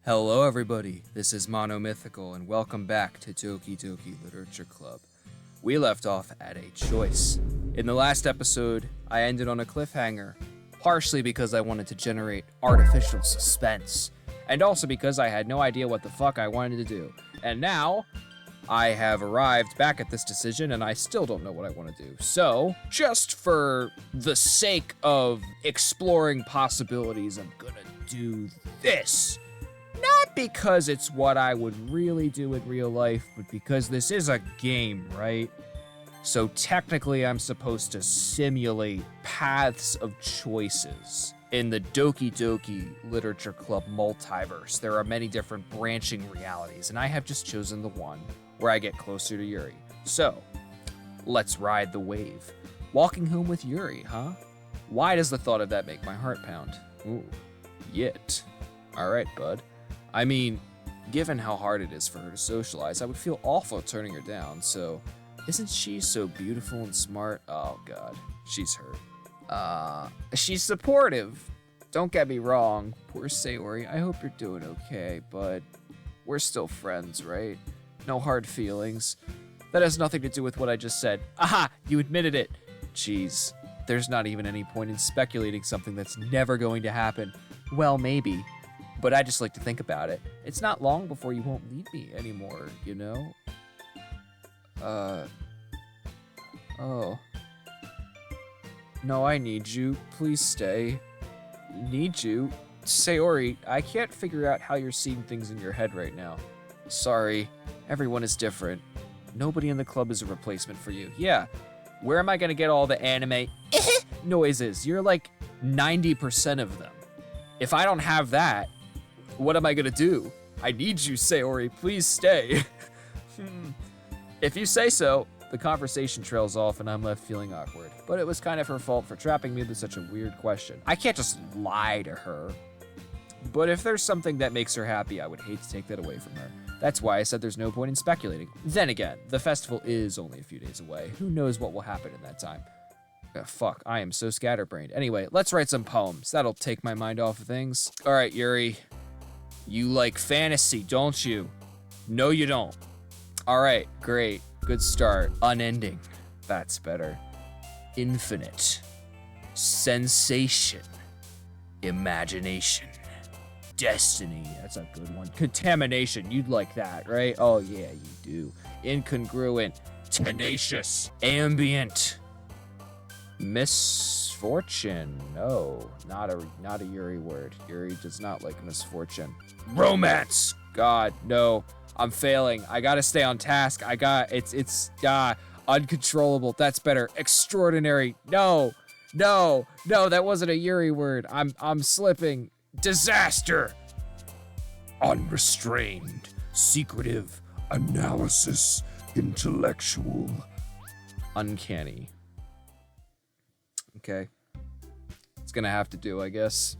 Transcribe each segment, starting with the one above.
Hello everybody, this is Monomythical and welcome back to Doki Doki Literature Club. We left off at a choice. In the last episode, I ended on a cliffhanger, partially because I wanted to generate artificial suspense, and also because I had no idea what the fuck I wanted to do. And now, I have arrived back at this decision and I still don't know what I want to do. So, just for the sake of exploring possibilities, I'm gonna do this. Not because it's what I would really do in real life, but because this is a game, right? So technically I'm supposed to simulate paths of choices. In the Doki Doki Literature Club multiverse, there are many different branching realities, and I have just chosen the one where I get closer to Yuri. So, let's ride the wave. Walking home with Yuri, huh? Why does the thought of that make my heart pound? Ooh, yit. Alright, bud. I mean, given how hard it is for her to socialize, I would feel awful turning her down, so isn't she so beautiful and smart? Oh god, she's hurt. She's supportive. Don't get me wrong, poor Sayori, I hope you're doing okay, but we're still friends, right? No hard feelings. That has nothing to do with what I just said. Aha, you admitted it. Jeez, there's not even any point in speculating something that's never going to happen. Well, maybe. But I just like to think about it. It's not long before you won't need me anymore, you know? Oh. No, I need you. Please stay. Need you? Sayori, I can't figure out how you're seeing things in your head right now. Sorry, everyone is different. Nobody in the club is a replacement for you. Yeah, where am I gonna get all the anime noises? You're like 90% of them. If I don't have that, what am I gonna do? I need you, Sayori, please stay. If you say so. The conversation trails off and I'm left feeling awkward. But it was kind of her fault for trapping me with such a weird question. I can't just lie to her. But if there's something that makes her happy, I would hate to take that away from her. That's why I said there's no point in speculating. Then again, the festival is only a few days away. Who knows what will happen in that time? Fuck, I am so scatterbrained. Anyway, let's write some poems. That'll take my mind off of things. All right, Yuri. You like fantasy, don't you? No, you don't. All right, great. Good start. Unending. That's better. Infinite. Sensation. Imagination. Destiny. That's a good one. Contamination. You'd like that, right? Oh, yeah, you do. Incongruent. Tenacious. Ambient. Misfortune. No, not a Yuri word. Yuri does not like misfortune. Romance. God, no. I'm failing. I gotta stay on task. It's uncontrollable. That's better. Extraordinary. No, that wasn't a Yuri word. I'm slipping. Disaster. Unrestrained. Secretive. Analysis. Intellectual. Uncanny. Okay. It's gonna have to do, I guess.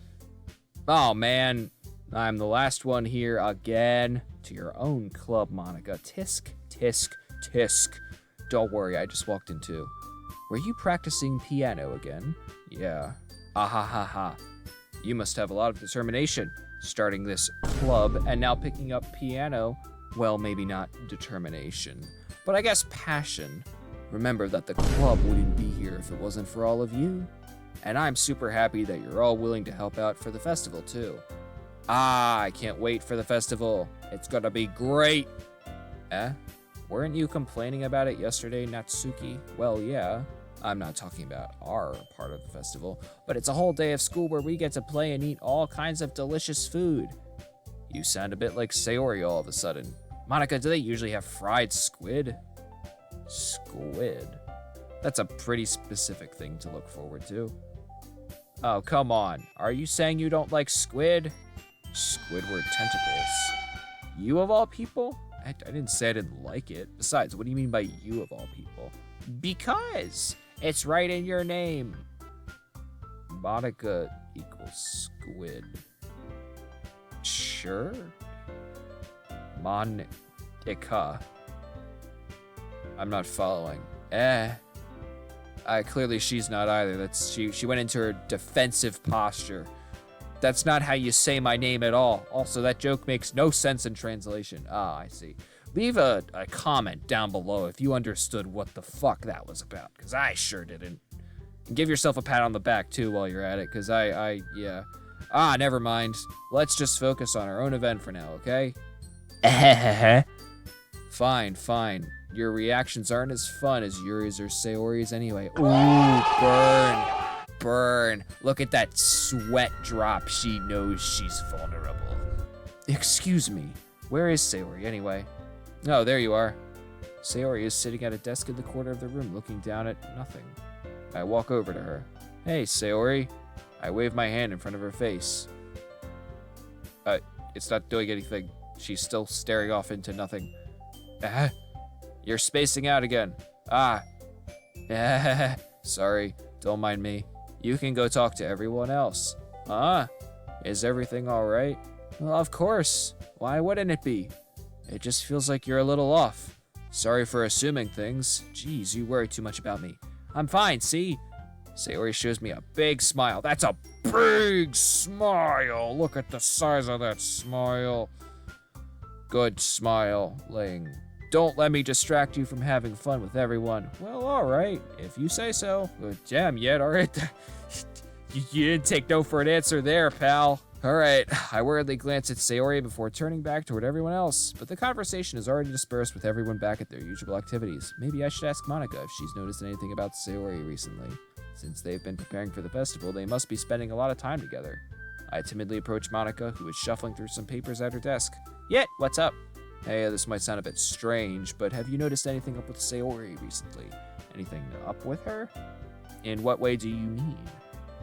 Oh, man. I'm the last one here again. To your own club, Monica. Tisk, tisk, tisk. Don't worry, I just walked in too. Were you practicing piano again? Yeah. Ah ha ha ha. You must have a lot of determination, starting this club and now picking up piano. Well, maybe not determination, but I guess passion. Remember that the club wouldn't be here if it wasn't for all of you. And I'm super happy that you're all willing to help out for the festival too. Ah, I can't wait for the festival. It's gonna be great. Weren't you complaining about it yesterday, Natsuki? Well, yeah. I'm not talking about our part of the festival, but it's a whole day of school where we get to play and eat all kinds of delicious food. You sound a bit like Sayori all of a sudden. Monica, do they usually have fried squid? Squid? That's a pretty specific thing to look forward to. Oh, come on. Are you saying you don't like squid? Squidward tentacles. You of all people? I didn't say I didn't like it. Besides, what do you mean by you of all people? Because it's right in your name. Monica equals squid. Sure. Monica. I'm not following. Clearly she's not either. She went into her defensive posture. That's not how you say my name at all. Also, that joke makes no sense in translation. Ah, I see. Leave a comment down below if you understood what the fuck that was about, because I sure didn't. And give yourself a pat on the back, too, while you're at it, because yeah. Ah, never mind. Let's just focus on our own event for now, okay? Fine. Your reactions aren't as fun as Yuri's or Sayori's anyway. Ooh, burn. Look at that sweat drop. She knows she's vulnerable. Excuse me, where is Sayori anyway? Oh, there you are. Sayori is sitting at a desk in the corner of the room looking down at nothing. I walk over to her. Hey, Sayori. I wave my hand in front of her face. It's not doing anything. She's still staring off into nothing. You're spacing out again. Sorry, don't mind me. You can go talk to everyone else. Is everything alright? Well, of course. Why wouldn't it be? It just feels like you're a little off. Sorry for assuming things. Jeez, you worry too much about me. I'm fine, see? Sayori shows me a big smile. That's a big smile. Look at the size of that smile. Good smile, Ling. Don't let me distract you from having fun with everyone. Well, alright, if you say so. Damn, yet, alright. You didn't take no for an answer there, pal. Alright, I worriedly glance at Sayori before turning back toward everyone else, but the conversation is already dispersed with everyone back at their usual activities. Maybe I should ask Monica if she's noticed anything about Sayori recently. Since they've been preparing for the festival, they must be spending a lot of time together. I timidly approach Monica, who is shuffling through some papers at her desk. Yet, what's up? Hey, this might sound a bit strange, but have you noticed anything up with Sayori recently? Anything up with her? In what way do you mean?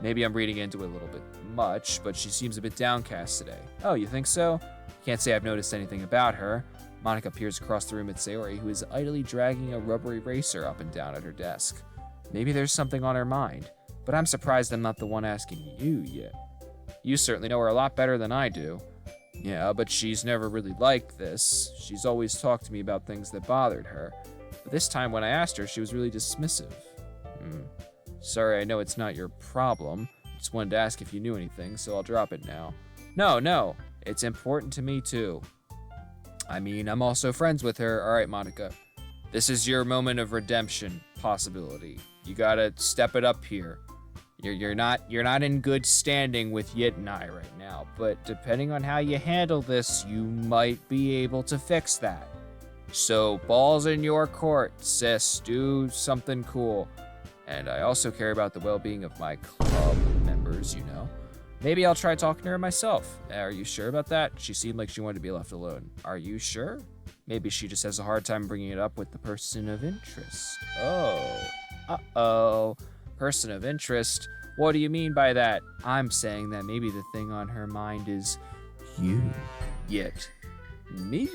Maybe I'm reading into it a little bit much, but she seems a bit downcast today. Oh, you think so? Can't say I've noticed anything about her. Monica peers across the room at Sayori, who is idly dragging a rubber eraser up and down at her desk. Maybe there's something on her mind, but I'm surprised I'm not the one asking you yet. You certainly know her a lot better than I do. Yeah, but she's never really like this. She's always talked to me about things that bothered her. But this time when I asked her, she was really dismissive. Sorry, I know it's not your problem. Just wanted to ask if you knew anything, so I'll drop it now. No, it's important to me too. I mean, I'm also friends with her. All right, Monica. This is your moment of redemption possibility. You gotta step it up here. You're not in good standing with Yit and I right now, but depending on how you handle this, you might be able to fix that. So, balls in your court, sis. Do something cool. And I also care about the well-being of my club members, you know. Maybe I'll try talking to her myself. Are you sure about that? She seemed like she wanted to be left alone. Are you sure? Maybe she just has a hard time bringing it up with the person of interest. Oh. Uh-oh. Person of interest? What do you mean by that? I'm saying that maybe the thing on her mind is you. Yet. Me?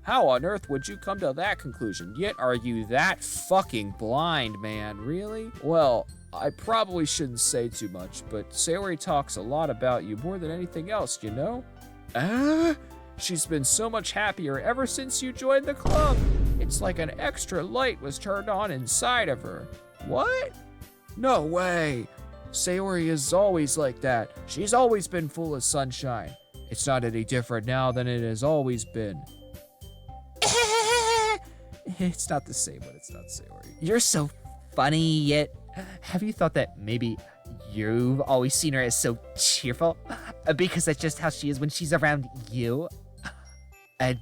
How on earth would you come to that conclusion? Yet are you that fucking blind, man? Really? Well, I probably shouldn't say too much, but Sayori talks a lot about you more than anything else, you know? She's been so much happier ever since you joined the club. It's like an extra light was turned on inside of her. What? No way. Sayori is always like that. She's always been full of sunshine. It's not any different now than it has always been. It's not the same when it's not Sayori. You're so funny, Yet. Have you thought that maybe you've always seen her as so cheerful? Because that's just how she is when she's around you? I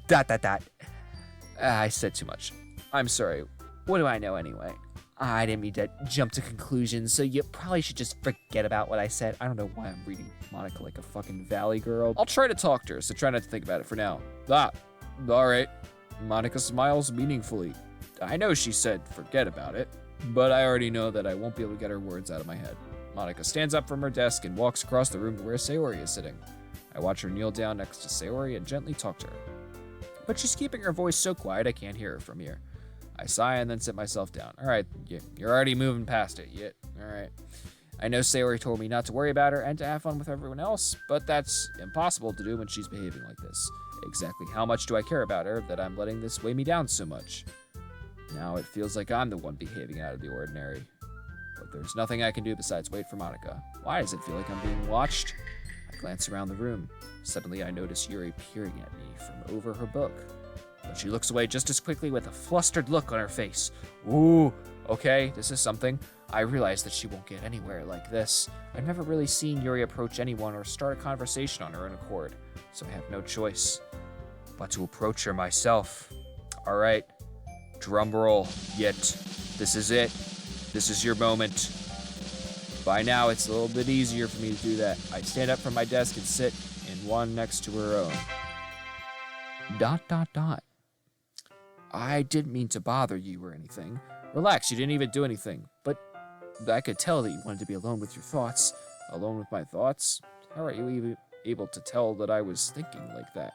said too much. I'm sorry. What do I know anyway? I didn't mean to jump to conclusions, so you probably should just forget about what I said. I don't know why I'm reading Monica like a fucking valley girl. I'll try to talk to her, so try not to think about it for now. Alright. Monica smiles meaningfully. I know she said forget about it, but I already know that I won't be able to get her words out of my head. Monica stands up from her desk and walks across the room to where Sayori is sitting. I watch her kneel down next to Sayori and gently talk to her. But she's keeping her voice so quiet I can't hear her from here. I sigh and then sit myself down. Alright, you're already moving past it, Yet. Alright. I know Sayori told me not to worry about her and to have fun with everyone else, but that's impossible to do when she's behaving like this. Exactly how much do I care about her that I'm letting this weigh me down so much? Now it feels like I'm the one behaving out of the ordinary. But there's nothing I can do besides wait for Monica. Why does it feel like I'm being watched? glance around the room. Suddenly, I notice Yuri peering at me from over her book. But she looks away just as quickly with a flustered look on her face. Ooh, okay, this is something. I realize that she won't get anywhere like this. I've never really seen Yuri approach anyone or start a conversation on her own accord, so I have no choice but to approach her myself. All right, drum roll, Yit. This is it. This is your moment. By now, it's a little bit easier for me to do that. I stand up from my desk and sit in one next to her own. ... I didn't mean to bother you or anything. Relax, you didn't even do anything. But I could tell that you wanted to be alone with your thoughts. Alone with my thoughts? How are you even able to tell that I was thinking like that?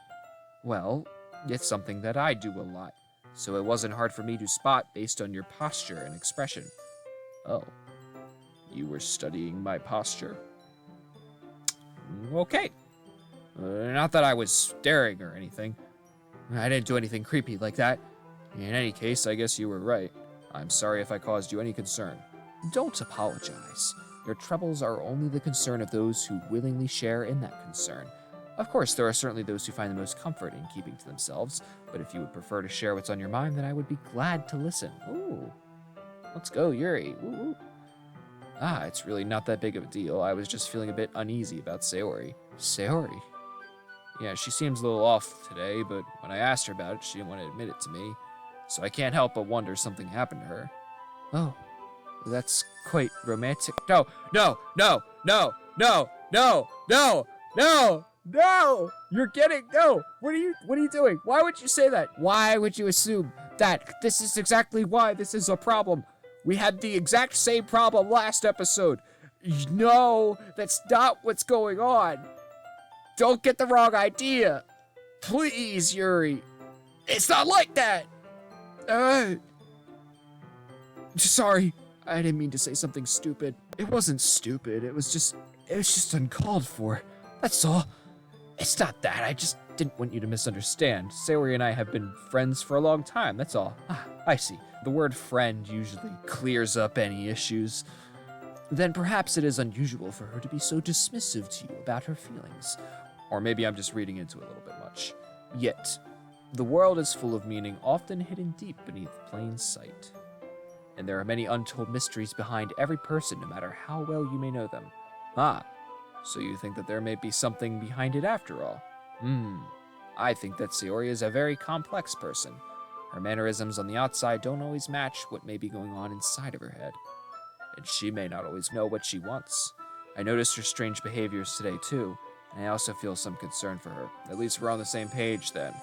Well, it's something that I do a lot, so it wasn't hard for me to spot based on your posture and expression. Oh, you were studying my posture? Okay. Not that I was staring or anything. I didn't do anything creepy like that. In any case, I guess you were right. I'm sorry if I caused you any concern. Don't apologize. Your troubles are only the concern of those who willingly share in that concern. Of course, there are certainly those who find the most comfort in keeping to themselves, but if you would prefer to share what's on your mind, then I would be glad to listen. Ooh. Let's go, Yuri. Ooh. It's really not that big of a deal. I was just feeling a bit uneasy about Sayori. Sayori? Yeah, she seems a little off today, but when I asked her about it, she didn't want to admit it to me, so I can't help but wonder something happened to her. Oh, that's quite romantic. No! You're getting, no! What are you doing? Why would you say that? Why would you assume that? This is exactly why this is a problem. We had the exact same problem last episode. No, that's not what's going on. Don't get the wrong idea. Please, Yuri. It's not like that. Sorry. I didn't mean to say something stupid. It wasn't stupid. It was just uncalled for. That's all. It's not that. I just didn't want you to misunderstand. Sayori and I have been friends for a long time. That's all. I see. The word friend usually clears up any issues. Then perhaps it is unusual for her to be so dismissive to you about her feelings. Or maybe I'm just reading into it a little bit much. Yet, the world is full of meaning often hidden deep beneath plain sight. And there are many untold mysteries behind every person, no matter how well you may know them. So you think that there may be something behind it after all? I think that Sayori is a very complex person. Her mannerisms on the outside don't always match what may be going on inside of her head. And she may not always know what she wants. I noticed her strange behaviors today too, and I also feel some concern for her. At least we're on the same page then.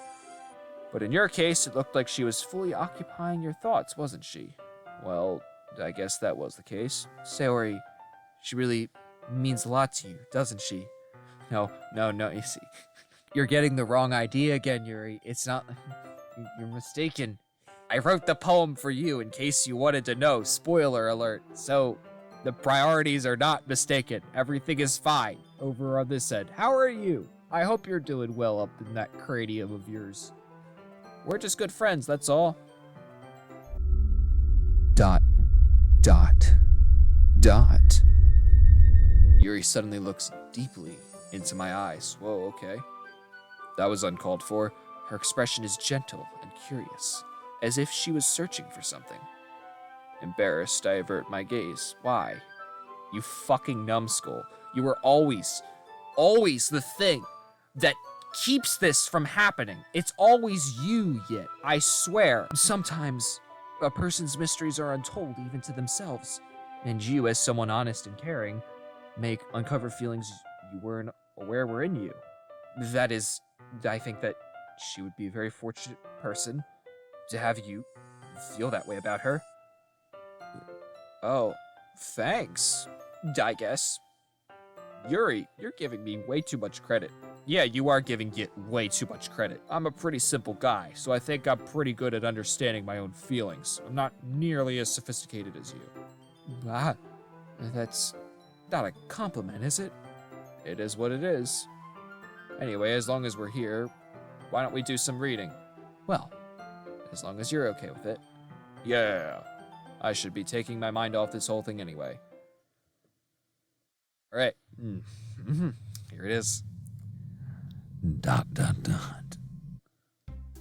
But in your case, it looked like she was fully occupying your thoughts, wasn't she? Well, I guess that was the case. Sayori, she really means a lot to you, doesn't she? No, you see. You're getting the wrong idea again, Yuri. It's not... You're mistaken. I wrote the poem for you in case you wanted to know. Spoiler alert. So, the priorities are not mistaken. Everything is fine over on this end. How are you? I hope you're doing well up in that cranium of yours. We're just good friends, that's all. ... Yuri suddenly looks deeply into my eyes. Whoa, okay. That was uncalled for. Her expression is gentle and curious, as if she was searching for something. Embarrassed, I avert my gaze. Why? You fucking numbskull. You were always the thing that keeps this from happening. It's always you, Yit. I swear. Sometimes a person's mysteries are untold even to themselves. And you, as someone honest and caring, may uncover feelings you weren't aware were in you. That is, I think that she would be a very fortunate person to have you feel that way about her. Oh, thanks, I guess. Yuri, you're giving me way too much credit. Yeah, you are giving Yit way too much credit. I'm a pretty simple guy, so I think I'm pretty good at understanding my own feelings. I'm not nearly as sophisticated as you. That's not a compliment, is it? It is what it is. Anyway, as long as we're here, why don't we do some reading? Well, as long as you're okay with it. Yeah, I should be taking my mind off this whole thing anyway. All right, here Here it is. ...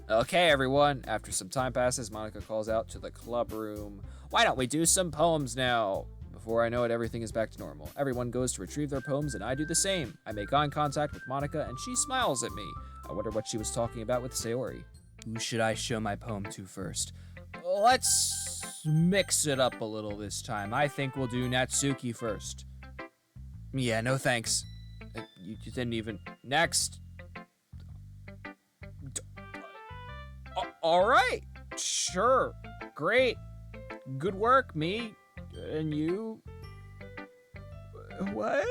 Okay, everyone. After some time passes, Monica calls out to the club room. Why don't we do some poems now? Before I know it, everything is back to normal. Everyone goes to retrieve their poems, and I do the same. I make eye contact with Monica, and she smiles at me. I wonder what she was talking about with Sayori. Who should I show my poem to first? Let's mix it up a little this time. I think we'll do Natsuki first. Yeah, no thanks. You didn't even... Next. All right. Sure. Great. Good work, me. And you? What?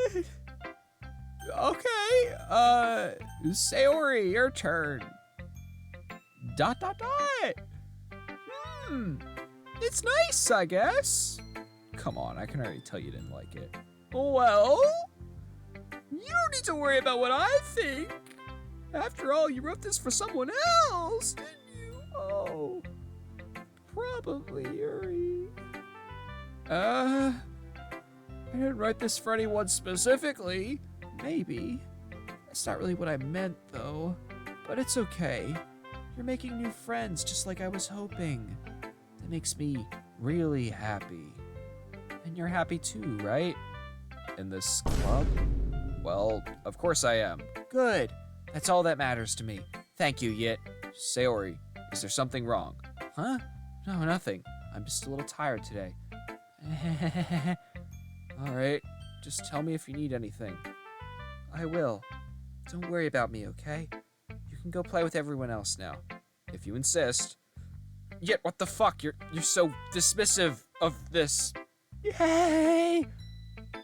Okay. Sayori, your turn. ... It's nice, I guess. Come on, I can already tell you didn't like it. Well, you don't need to worry about what I think. After all, you wrote this for someone else, didn't you? Oh, probably, Yuri. I didn't write this for anyone specifically. Maybe. That's not really what I meant, though. But it's okay. You're making new friends, just like I was hoping. That makes me really happy. And you're happy too, right? In this club? Well, of course I am. Good. That's all that matters to me. Thank you, Yit. Sayori, is there something wrong? Huh? No, nothing. I'm just a little tired today. All right. Just tell me if you need anything. I will. Don't worry about me, okay? You can go play with everyone else now, if you insist. Yet, what the fuck? You're so dismissive of this. Yay!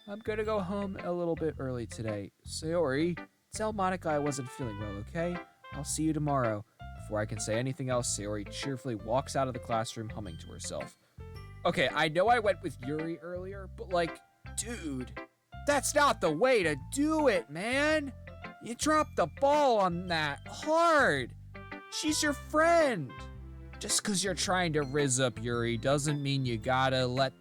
I'm gonna go home a little bit early today. Sayori, tell Monica I wasn't feeling well, okay? I'll see you tomorrow. Before I can say anything else, Sayori cheerfully walks out of the classroom humming to herself. Okay, I know I went with Yuri earlier, but like, dude, that's not the way to do it, man. You dropped the ball on that hard. She's your friend. Just because you're trying to rizz up Yuri doesn't mean you gotta let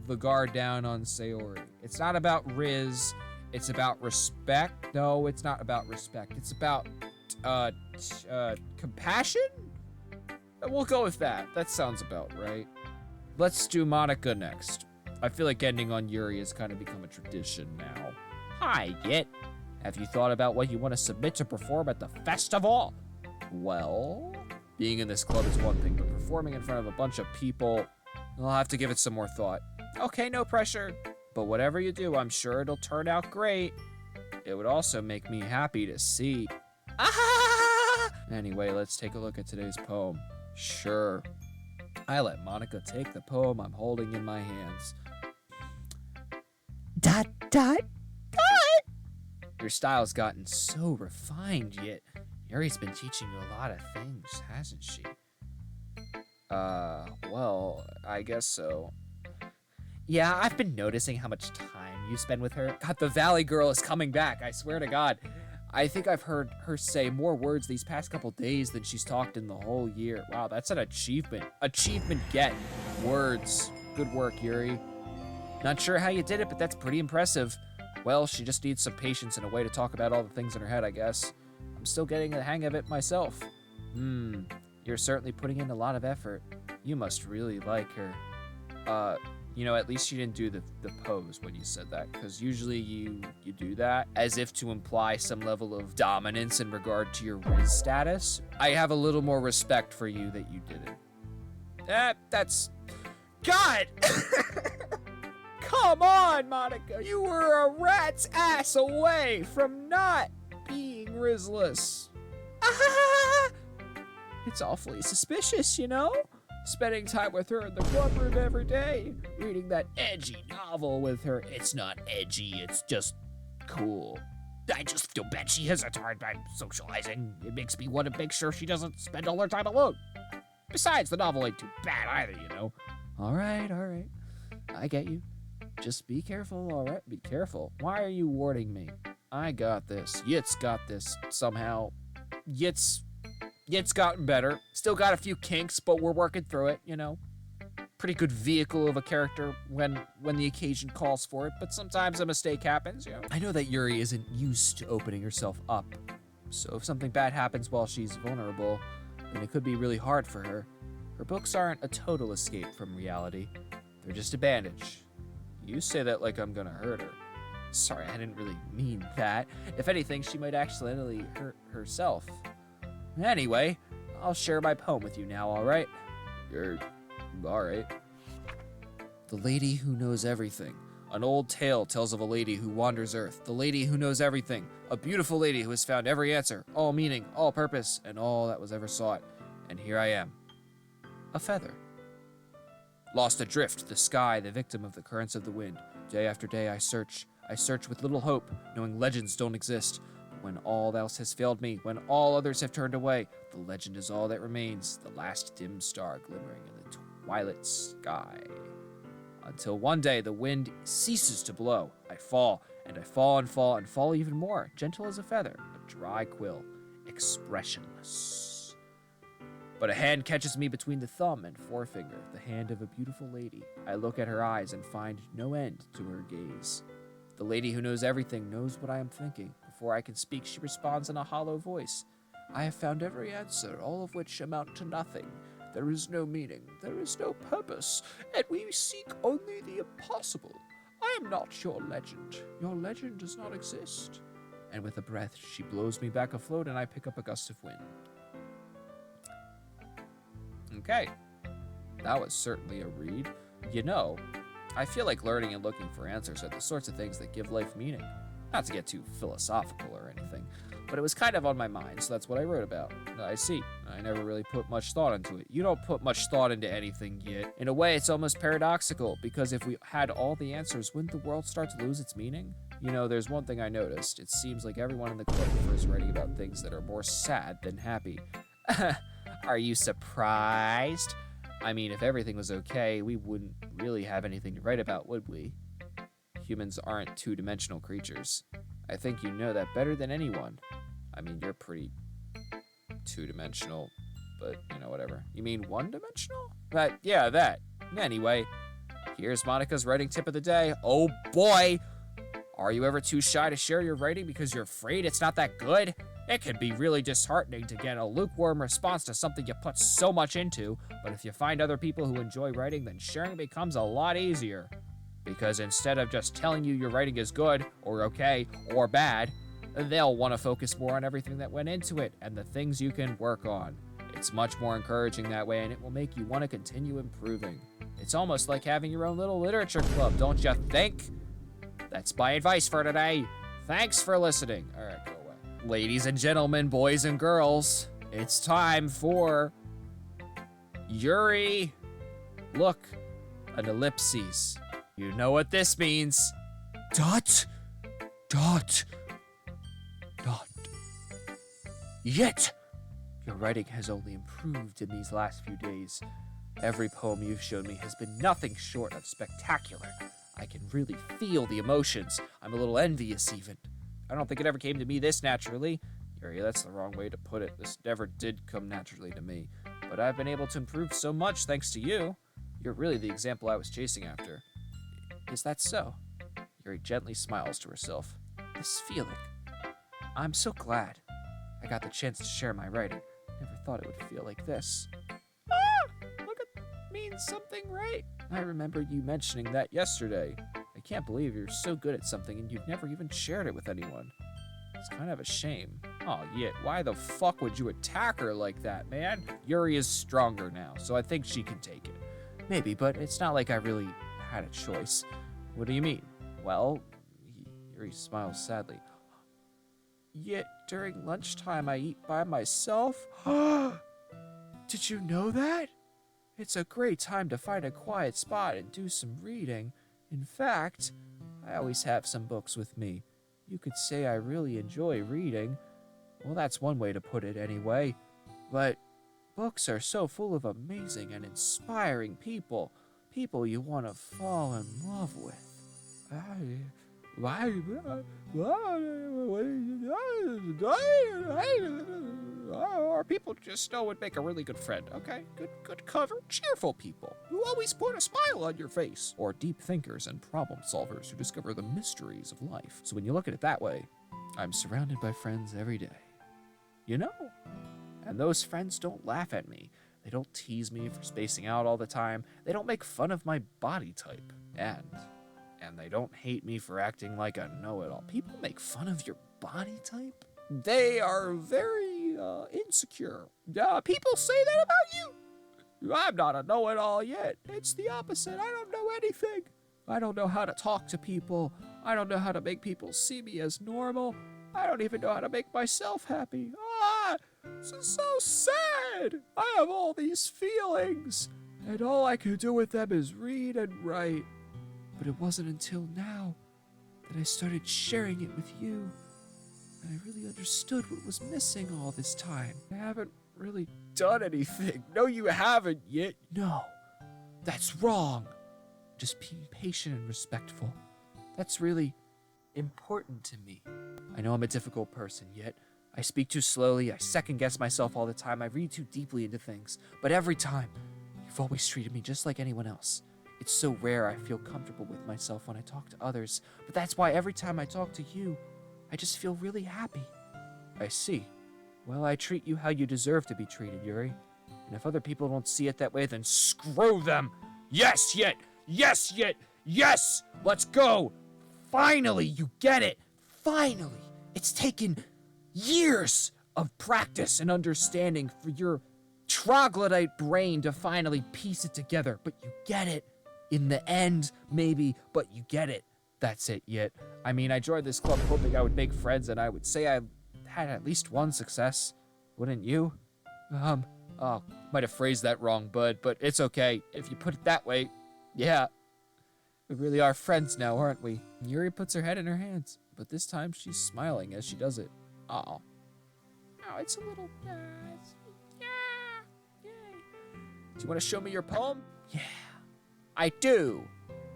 the guard down on Sayori. It's not about rizz. It's about respect. No, it's not about respect. It's about compassion? We'll go with that. That sounds about right. Let's do Monica next. I feel like ending on Yuri has kind of become a tradition now. Hi, Yit. Have you thought about what you want to submit to perform at the festival? Well, being in this club is one thing, but performing in front of a bunch of people, I'll have to give it some more thought. Okay, no pressure. But whatever you do, I'm sure it'll turn out great. It would also make me happy to see. Ah! Anyway, let's take a look at today's poem. Sure. I let Monica take the poem I'm holding in my hands. ... Your style's gotten so refined, Yet Yuri's been teaching you a lot of things, hasn't she? Well, I guess so. Yeah, I've been noticing how much time you spend with her. God, the Valley Girl is coming back, I swear to God. I think I've heard her say more words these past couple days than she's talked in the whole year. Wow, that's an achievement. Achievement get. Words. Good work, Yuri. Not sure how you did it, but that's pretty impressive. Well, she just needs some patience and a way to talk about all the things in her head, I guess. I'm still getting the hang of it myself. You're certainly putting in a lot of effort. You must really like her. You know, at least you didn't do the pose when you said that, because usually you do that as if to imply some level of dominance in regard to your RIZZ status. I have a little more respect for you that you didn't. That's... God! Come on, Monica! You were a rat's ass away from not being RIZZ-less. Ah! It's awfully suspicious, you know? Spending time with her in the clubroom every day, reading that edgy novel with her. It's not edgy, it's just cool. I just feel bad she has a hard time socializing. It makes me want to make sure she doesn't spend all her time alone. Besides, the novel ain't too bad either, you know? All right. I get you. Just be careful, all right? Be careful. Why are you warning me? I got this. Yit's got this somehow. Yit's gotten better. Still got a few kinks, but we're working through it, you know? pretty good vehicle of a character when the occasion calls for it, but sometimes a mistake happens, you know. I know that Yuri isn't used to opening herself up, so if something bad happens while she's vulnerable, then it could be really hard for her. Her books aren't a total escape from reality. They're just a bandage. You say that like I'm gonna hurt her. Sorry, I didn't really mean that. If anything, she might accidentally hurt herself. Anyway, I'll share my poem with you now, alright? You're alright. The Lady Who Knows Everything. An old tale tells of a lady who wanders Earth. The lady who knows everything. A beautiful lady who has found every answer, all meaning, all purpose, and all that was ever sought. And here I am. A feather. Lost adrift, the sky, the victim of the currents of the wind. Day after day I search with little hope, knowing legends don't exist. But when all else has failed me, when all others have turned away, the legend is all that remains, the last dim star glimmering in the twilight sky. Until one day the wind ceases to blow. I fall, and I fall and fall and fall even more, gentle as a feather, a dry quill, expressionless. But a hand catches me between the thumb and forefinger, the hand of a beautiful lady. I look at her eyes and find no end to her gaze. The lady who knows everything knows what I am thinking. Before I can speak, she responds in a hollow voice. I have found every answer, all of which amount to nothing. There is no meaning, there is no purpose, and we seek only the impossible. I am not your legend. Your legend does not exist. And with a breath, she blows me back afloat, and I pick up a gust of wind. Okay, that was certainly a read. You know, I feel like learning and looking for answers are the sorts of things that give life meaning. Not to get too philosophical or anything, but it was kind of on my mind, so that's what I wrote about. I see. I never really put much thought into it. You don't put much thought into anything yet. In a way, it's almost paradoxical, because if we had all the answers, wouldn't the world start to lose its meaning? You know, there's one thing I noticed. It seems like everyone in the club prefers writing about things that are more sad than happy. Are you surprised? I mean, if everything was okay, we wouldn't really have anything to write about, would we? Humans aren't two-dimensional creatures. I think you know that better than anyone. I mean, you're pretty two-dimensional, but, you know, whatever. You mean one-dimensional? But, yeah, that. Anyway, here's Monica's writing tip of the day. Oh, boy! Are you ever too shy to share your writing because you're afraid it's not that good? It can be really disheartening to get a lukewarm response to something you put so much into, but if you find other people who enjoy writing, then sharing becomes a lot easier. Because instead of just telling you your writing is good, or okay, or bad, they'll want to focus more on everything that went into it and the things you can work on. It's much more encouraging that way, and it will make you want to continue improving. It's almost like having your own little literature club, don't you think? That's my advice for today. Thanks for listening. All right, go away. Ladies and gentlemen, boys and girls, it's time for Yuri. Look, an ellipses. You know what this means. Dot, dot, dot. Yet, your writing has only improved in these last few days. Every poem you've shown me has been nothing short of spectacular. I can really feel the emotions. I'm a little envious even. I don't think it ever came to me this naturally. Yuri, that's the wrong way to put it. This never did come naturally to me. But I've been able to improve so much thanks to you. You're really the example I was chasing after. Is that so? Yuri gently smiles to herself. This feeling. I'm so glad I got the chance to share my writing. Never thought it would feel like this. Look, it means something, right? I remember you mentioning that yesterday. I can't believe you're so good at something and you've never even shared it with anyone. It's kind of a shame. Oh, yeah, why the fuck would you attack her like that, man? Yuri is stronger now, so I think she can take it. Maybe, but it's not like I really had a choice. What do you mean? Well, Yuri smiles sadly. Yet during lunchtime I eat by myself? Did you know that? It's a great time to find a quiet spot and do some reading. In fact, I always have some books with me. You could say I really enjoy reading. Well, that's one way to put it anyway. But books are so full of amazing and inspiring people. People you want to fall in love with. or people just know would make a really good friend, okay? Good cover, cheerful people who always put a smile on your face. Or deep thinkers and problem solvers who discover the mysteries of life. So when you look at it that way, I'm surrounded by friends every day. You know? And those friends don't laugh at me. They don't tease me for spacing out all the time. They don't make fun of my body type. And they don't hate me for acting like a know-it-all. People make fun of your body type? They are very insecure. People say that about you. I'm not a know-it-all yet. It's the opposite. I don't know anything. I don't know how to talk to people. I don't know how to make people see me as normal. I don't even know how to make myself happy. This is so sad. I have all these feelings, and all I can do with them is read and write. But it wasn't until now that I started sharing it with you that I really understood what was missing all this time. I haven't really done anything. No, you haven't yet. No, that's wrong. Just being patient and respectful. That's really important to me. I know I'm a difficult person, yet I speak too slowly, I second-guess myself all the time, I read too deeply into things. But every time, you've always treated me just like anyone else. It's so rare I feel comfortable with myself when I talk to others, but that's why every time I talk to you, I just feel really happy. I see. Well, I treat you how you deserve to be treated, Yuri. And if other people don't see it that way, then screw them! Yes, yet! Yes, yet! Yes! Let's go! Finally, you get it! Finally! It's taken years of practice and understanding for your troglodyte brain to finally piece it together, but you get it. In the end, maybe, but you get it. That's it, yet. I mean, I joined this club hoping I would make friends, and I would say I had at least one success. Wouldn't you? Might have phrased that wrong, bud, but it's okay. If you put it that way, yeah. We really are friends now, aren't we? Yuri puts her head in her hands, but this time she's smiling as she does it. Oh, it's a little, yeah. Yay. Do you want to show me your poem? Yeah, I do.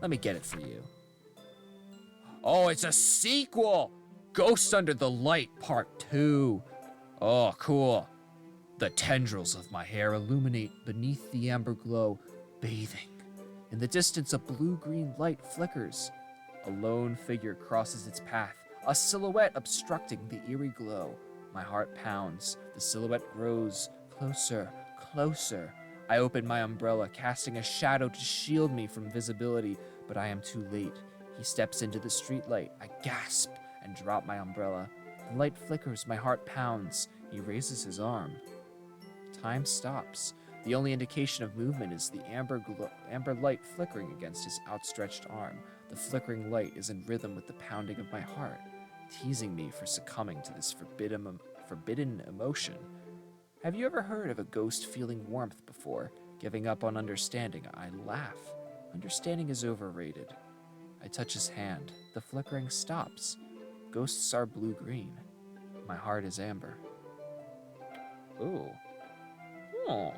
Let me get it for you. Oh, it's a sequel! Ghost Under the Light Part 2. Oh, cool. The tendrils of my hair illuminate beneath the amber glow, bathing. In the distance, a blue-green light flickers. A lone figure crosses its path, a silhouette obstructing the eerie glow. My heart pounds. The silhouette grows closer, closer. I open my umbrella, casting a shadow to shield me from visibility, but I am too late. He steps into the streetlight. I gasp and drop my umbrella. The light flickers, my heart pounds. He raises his arm. Time stops. The only indication of movement is the amber light flickering against his outstretched arm. The flickering light is in rhythm with the pounding of my heart, teasing me for succumbing to this forbidden emotion. Have you ever heard of a ghost feeling warmth before, giving up on understanding? I laugh. Understanding is overrated. I touch his hand. The flickering stops. Ghosts are blue-green. My heart is amber. Ooh. Oh.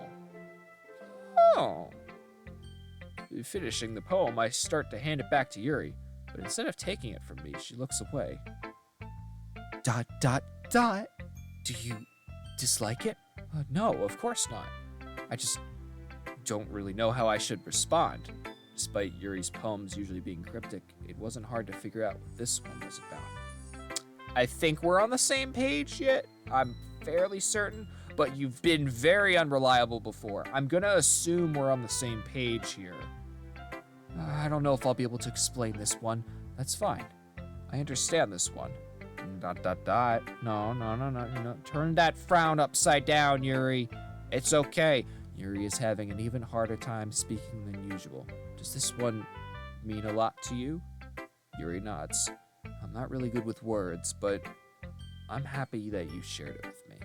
Finishing the poem, I start to hand it back to Yuri, but instead of taking it from me, she looks away. ... Do you dislike it? No, of course not. I just don't really know how I should respond. Despite Yuri's poems usually being cryptic, it wasn't hard to figure out what this one was about. I think we're on the same page yet. I'm fairly certain, but you've been very unreliable before. I'm gonna assume we're on the same page here. I don't know if I'll be able to explain this one. That's fine. I understand this one. ... No. Turn that frown upside down, Yuri. It's okay. Yuri is having an even harder time speaking than usual. Does this one mean a lot to you? Yuri nods. I'm not really good with words, but I'm happy that you shared it with me.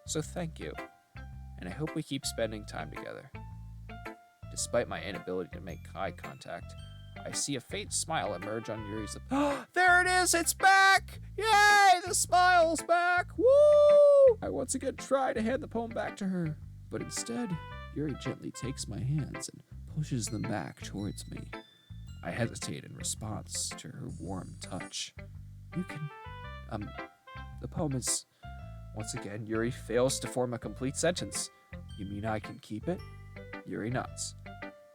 So thank you, and I hope we keep spending time together. Despite my inability to make eye contact, I see a faint smile emerge on Yuri's lips. Oh, there it is! It's back! Yay! The smile's back! Woo! I once again try to hand the poem back to her, but instead, Yuri gently takes my hands and pushes them back towards me. I hesitate in response to her warm touch. You can, the poem is Once again, Yuri fails to form a complete sentence. You mean I can keep it? Yuri nods.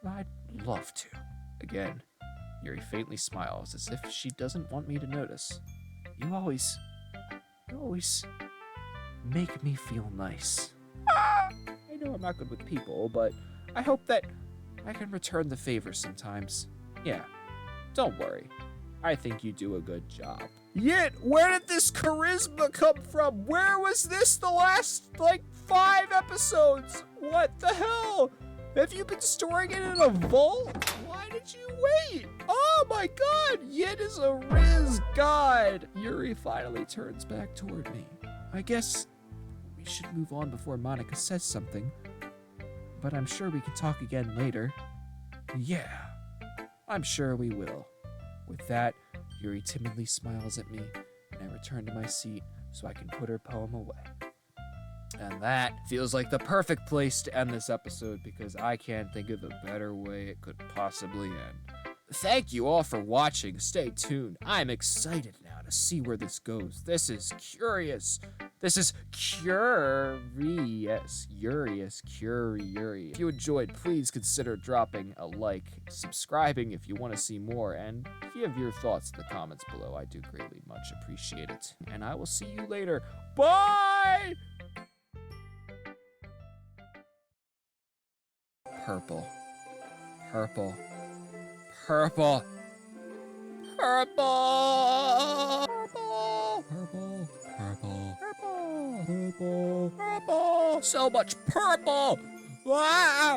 I'd love to. Again, Yuri faintly smiles as if she doesn't want me to notice. You always make me feel nice. I know I'm not good with people, but I hope that I can return the favor sometimes. Yeah, don't worry. I think you do a good job. Yet, where did this charisma come from? Where was this the last, 5 episodes? What the hell? Have you been storing it in a vault? Why did you wait? Oh my god, Yit is a RIZZ god. Yuri finally turns back toward me. I guess we should move on before Monica says something. But I'm sure we can talk again later. Yeah, I'm sure we will. With that, Yuri timidly smiles at me, and I return to my seat so I can put her poem away. And that feels like the perfect place to end this episode because I can't think of a better way it could possibly end. Thank you all for watching. Stay tuned. I'm excited now to see where this goes. This is curious. This is curious. Curious. If you enjoyed, please consider dropping a like, subscribing if you want to see more, and give your thoughts in the comments below. I do greatly much appreciate it. And I will see you later. Bye! Purple. Purple. Purple. Purple. Purple. Purple. Purple. Purple. Purple. Purple. So much purple. Wow.